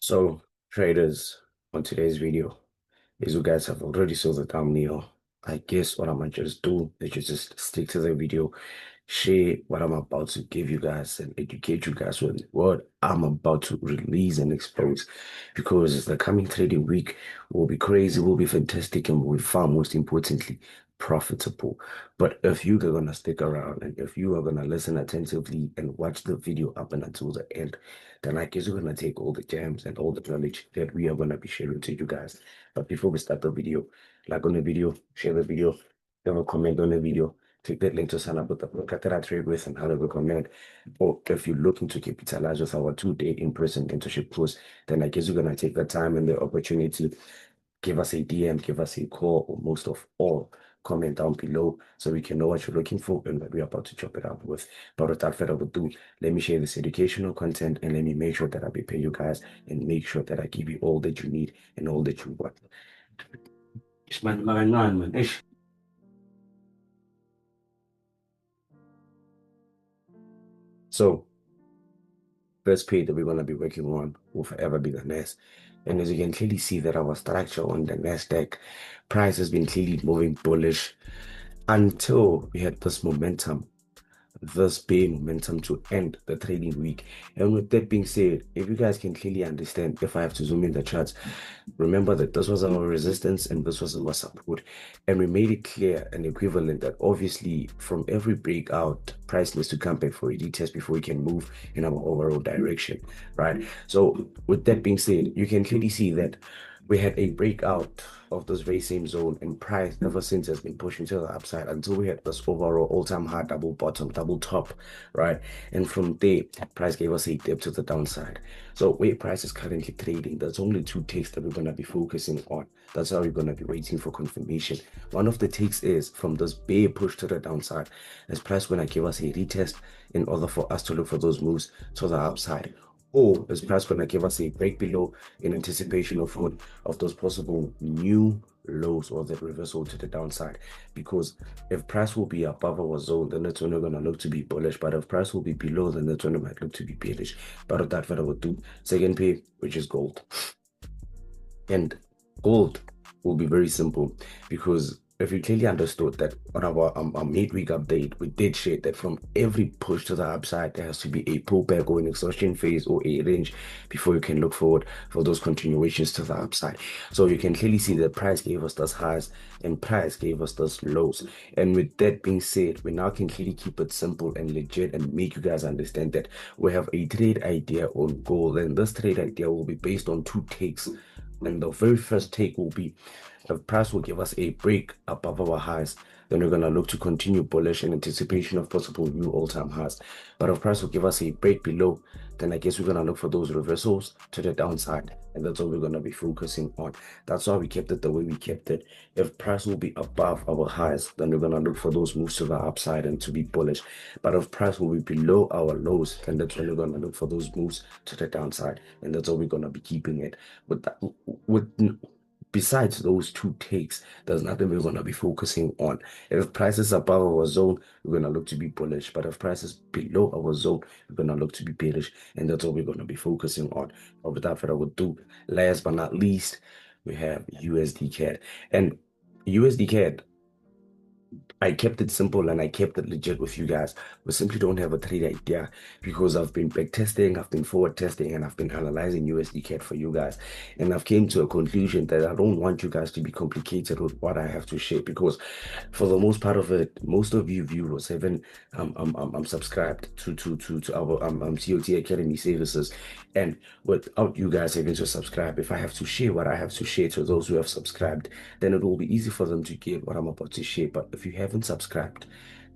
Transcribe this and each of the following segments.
So, traders, on today's video, as you guys have already saw the thumbnail, I guess what I'm gonna just do is just stick to the video, share what I'm about to give you guys, and educate you guys with what I'm about to release and expose. Because the coming trading week will be crazy, will be fantastic, and will be far most importantly, profitable. But if you are gonna stick around and if you are gonna listen attentively and watch the video up and until the end, then I guess we're gonna take all the gems and all the knowledge that we are gonna be sharing to you guys. But before we start the video, like on the video, share the video, leave a comment on the video, click that link to sign up with the broker that I trade with and how to recommend. Or if you're looking to capitalize with our 2-day in-person internship course, then I guess you're gonna take the time and the opportunity. Give us a DM, give us a call, or most of all, comment down below so we can know what you're looking for and what we're about to chop it up with. But without further ado, let me share this educational content and let me make sure that I prepare you guys and make sure that I give you all that you need and all that you want. It's man. So, first page that we're going to be working on will forever be the NAS. And as you can clearly see that our structure on the NASDAQ price has been clearly moving bullish until we had this momentum, this bear momentum to end the trading week. And with that being said, if you guys can clearly understand, if I have to zoom in the charts, remember that this was our resistance and this was our support. And we made it clear and equivalent that obviously from every breakout, price needs to come back for a retest before we can move in our overall direction, right? So with that being said, you can clearly see that we had a breakout of this very same zone, and price ever since has been pushing to the upside until we had this overall all-time high double bottom, double top, right? And from there, price gave us a dip to the downside. So where price is currently trading, there's only two takes that we're going to be focusing on. That's how we're going to be waiting for confirmation. One of the takes is from this bear push to the downside. Is price going to give us a retest in order for us to look for those moves to the upside? Or is price going to give us a break below in anticipation of what of those possible new lows or the reversal to the downside? Because if price will be above our zone, then it's only going to look to be bullish. But if price will be below, then it's only might look to be bearish. But of that, what I would do, second pair, which is gold. And gold will be very simple because if you clearly understood that on our midweek update, we did share that from every push to the upside, there has to be a pullback or an exhaustion phase or a range before you can look forward for those continuations to the upside. So you can clearly see that price gave us those highs and price gave us those lows. And with that being said, we now can clearly keep it simple and legit and make you guys understand that we have a trade idea on gold, and this trade idea will be based on two takes. And the very first take will be if price will give us a break above our highs, then we're going to look to continue bullish in anticipation of possible new all-time highs. But if price will give us a break below, then I guess we're going to look for those reversals to the downside. And that's what we're going to be focusing on. That's why we kept it the way we kept it. If price will be above our highs, then we're going to look for those moves to the upside and to be bullish. But if price will be below our lows, then that's when we're going to look for those moves to the downside. And that's what we're going to be keeping it. Besides those two takes, there's nothing we're going to be focusing on. If price is above our zone, we're going to look to be bullish. But if price is below our zone, we're going to look to be bearish. And that's what we're going to be focusing on. But without further ado, last but not least, we have USDCAD. And USDCAD, I kept it simple and I kept it legit with you guys. We simply don't have a trade idea because I've been back testing, I've been forward testing, and I've been analyzing USDCAD for you guys. And I've came to a conclusion that I don't want you guys to be complicated with what I have to share because for the most part of it, most of you viewers haven't subscribed to our COT Academy services. And without you guys having to subscribe, if I have to share what I have to share to those who have subscribed, then it will be easy for them to get what I'm about to share. But if you haven't subscribed,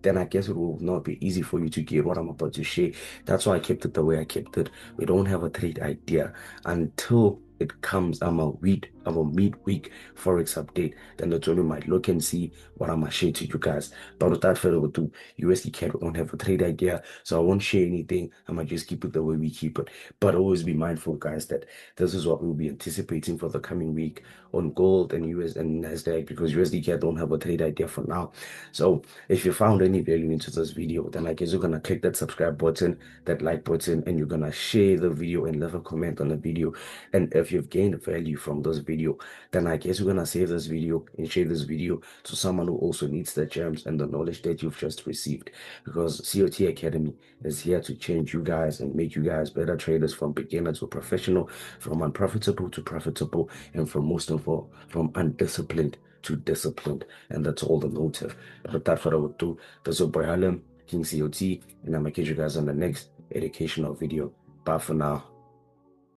then I guess it will not be easy for you to get what I'm about to share. That's why I kept it the way I kept it. We don't have a trade idea until it comes. We our midweek Forex update. Then that's when we might look and see what I might share to you guys. But without further ado, USDCAD won't have a trade idea, so I won't share anything. I might just keep it the way we keep it. But always be mindful, guys, that this is what we'll be anticipating for the coming week on gold and US and NASDAQ, because USDCAD don't have a trade idea for now. So if you found any value into this video, then I guess you're gonna click that subscribe button, that like button, and you're gonna share the video and leave a comment on the video. And if you've gained value from this video, then I guess we're gonna save this video and share this video to someone who also needs the gems and the knowledge that you've just received. Because COT Academy is here to change you guys and make you guys better traders, from beginner to professional, from unprofitable to profitable, and from most of all, from undisciplined to disciplined. And that's all the motive. But without further ado, this is your boy Harlem, King COT, and I'm gonna catch you guys on the next educational video. Bye for now.